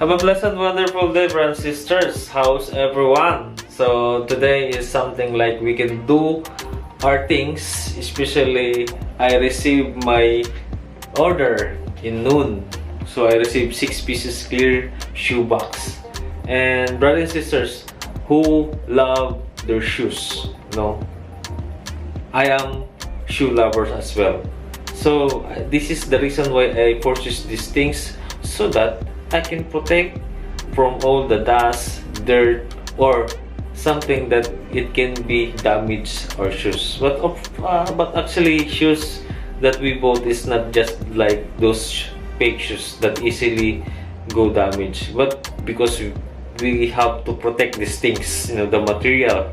Have a blessed, wonderful day, brothers and sisters. How's everyone? So today is something like we can do our things. Especially, I received my order in noon. So I received 6 pieces clear shoebox. And brothers and sisters who love their shoes, no? I am shoe lovers as well. So this is the reason why I purchased these things, so that I can protect from all the dust, dirt, or something that it can be damage our shoes. But actually, shoes that we bought is not just like those fake shoes that easily go damage, but because we have to protect these things, the material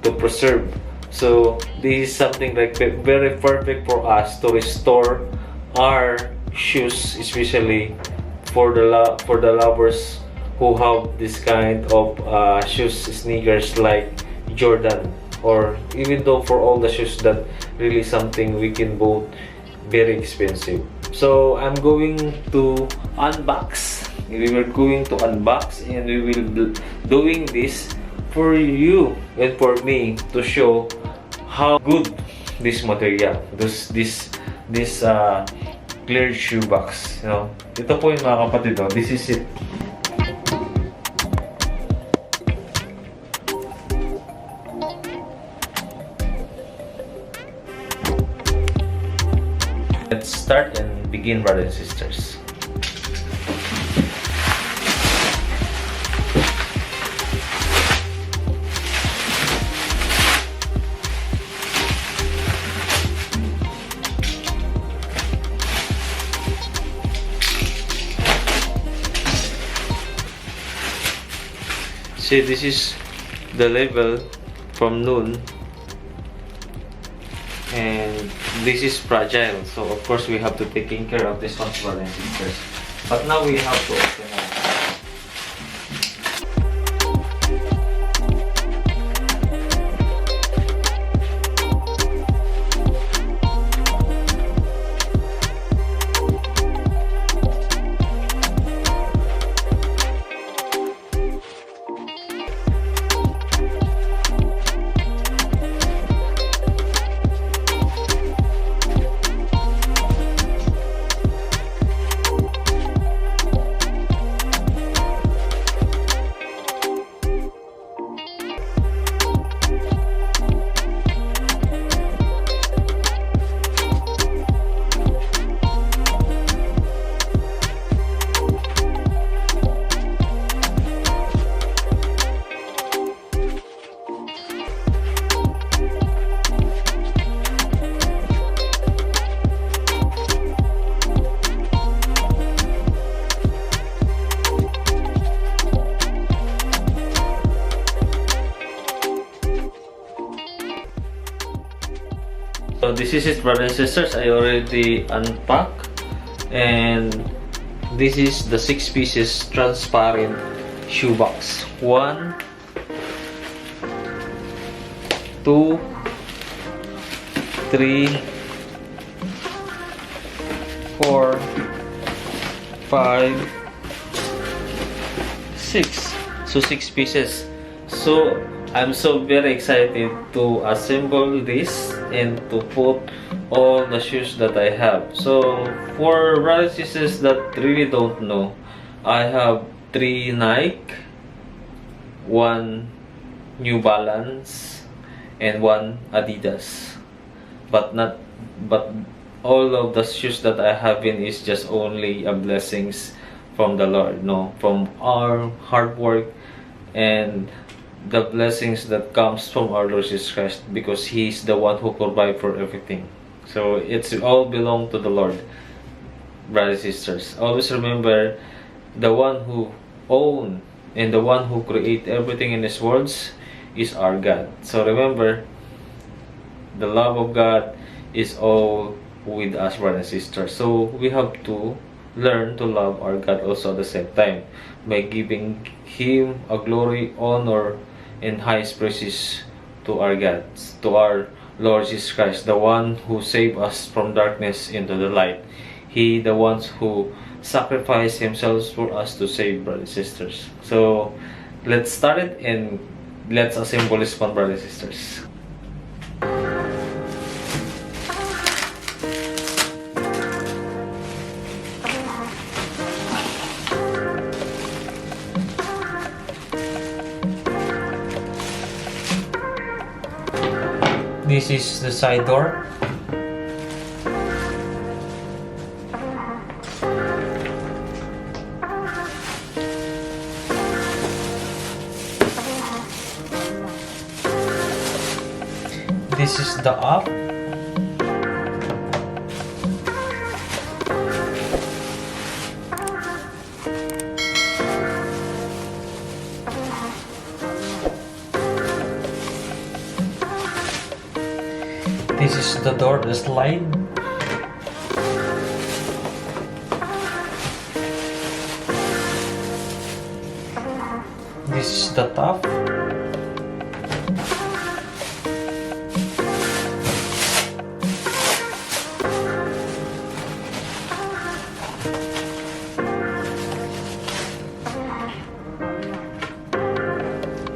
to preserve. So this is something like very perfect for us to restore our shoes, especially for the lovers who have this kind of shoes, sneakers like Jordan, or even though for all the shoes that really something we can both very expensive. So I'm going to unbox. We were going to unbox, and we will be doing this for you and for me to show how good this material, this clear shoebox, Ito po yung mga kapatid, this is it. Let's start and begin, brothers and sisters. See, this is the level from noon, and this is fragile, so of course we have to take care of this one, brothers and sisters. But now we have to open it. So this is it, brothers and sisters. I already unpacked, and this is the 6 pieces transparent shoebox. 1, 2, 3, 4, 5, 6. So 6 pieces. So I'm so very excited to assemble this and to put all the shoes that I have. So for brothers and sisters that really don't know, I have 3 Nike, 1 New Balance, and 1 Adidas. But all of the shoes that I have in is just only a blessings from the Lord, from our hard work and the blessings that comes from our Lord Jesus Christ, because He is the one who provides for everything. So it's all belong to the Lord, brothers and sisters. Always remember, the one who own and the one who create everything in this world is our God. So remember, the love of God is all with us, brothers and sisters. So we have to learn to love our God also at the same time, by giving Him a glory, honor, and highest praises to our God, to our Lord Jesus Christ, the one who saved us from darkness into the light. He, the ones who sacrificed himself for us to save, brothers and sisters. So let's start it and let's assemble this one, brothers and sisters. This is the side door. This is the up. This is the door, the slide. This is the top.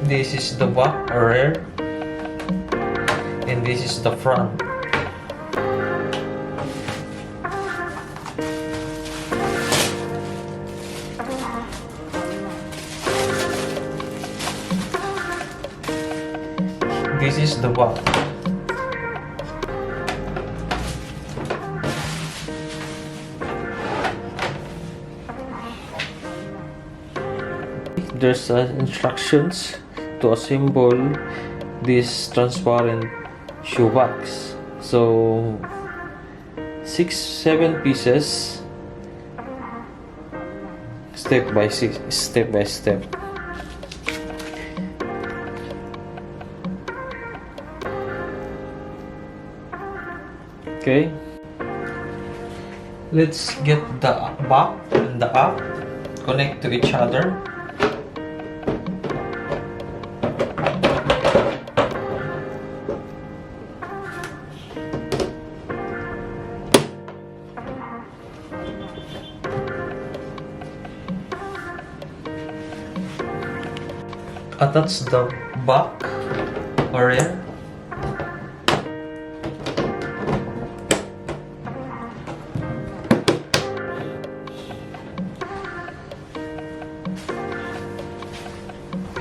This is the back or rear, and this is the front. This is the back. There's instructions to assemble this transparent shoebox. So 6-7 pieces, step by step. Okay, let's get the back and the up connect to each other. Attach the back or rear.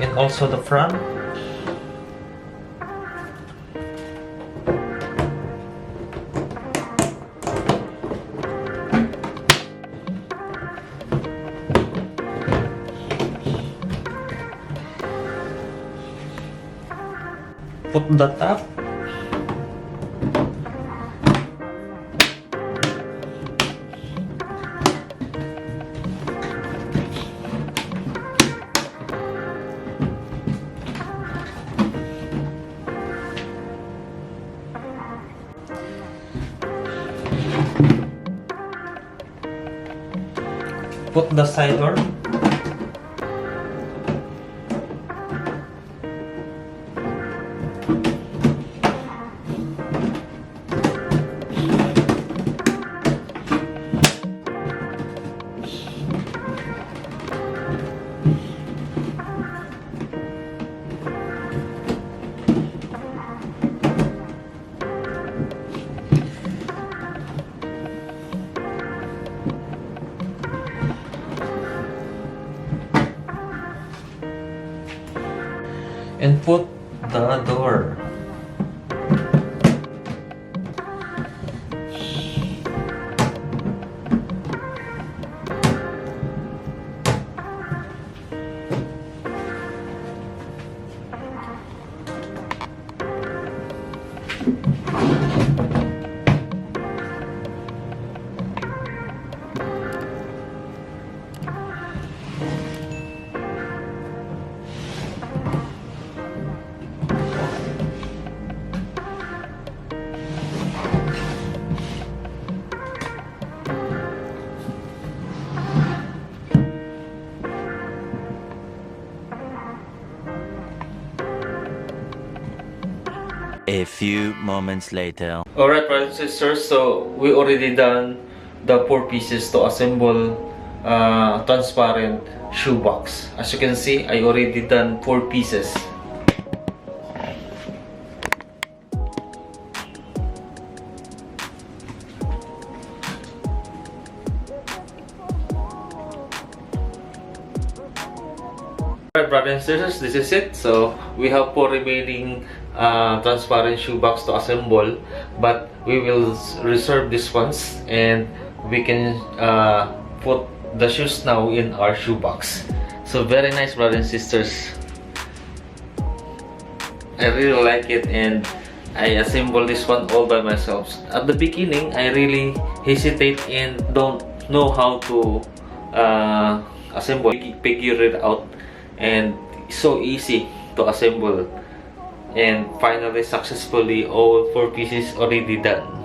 And also the front. Put the top. Put the side door. And put the door. A few moments later. Alright, brothers and sisters, so we already done the 4 pieces to assemble transparent shoebox. As you can see, I already done 4 pieces. Alright, brothers and sisters, this is it. So we have 4 remaining transparent shoebox to assemble, but we will reserve these ones and we can put the shoes now in our shoebox. So very nice, brothers and sisters. I really like it, and I assemble this one all by myself. At the beginning, I really hesitate and don't know how to assemble, figure it out, and it's so easy to assemble. And finally, successfully, all 4 pieces already done.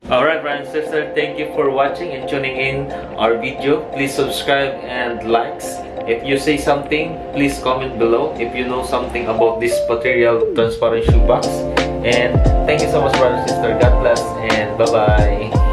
Alright, brothers and sisters, thank you for watching and tuning in our video. Please subscribe and likes. If you say something, please comment below if you know something about this material transparent shoebox. And thank you so much, brothers and sisters. God bless and bye-bye.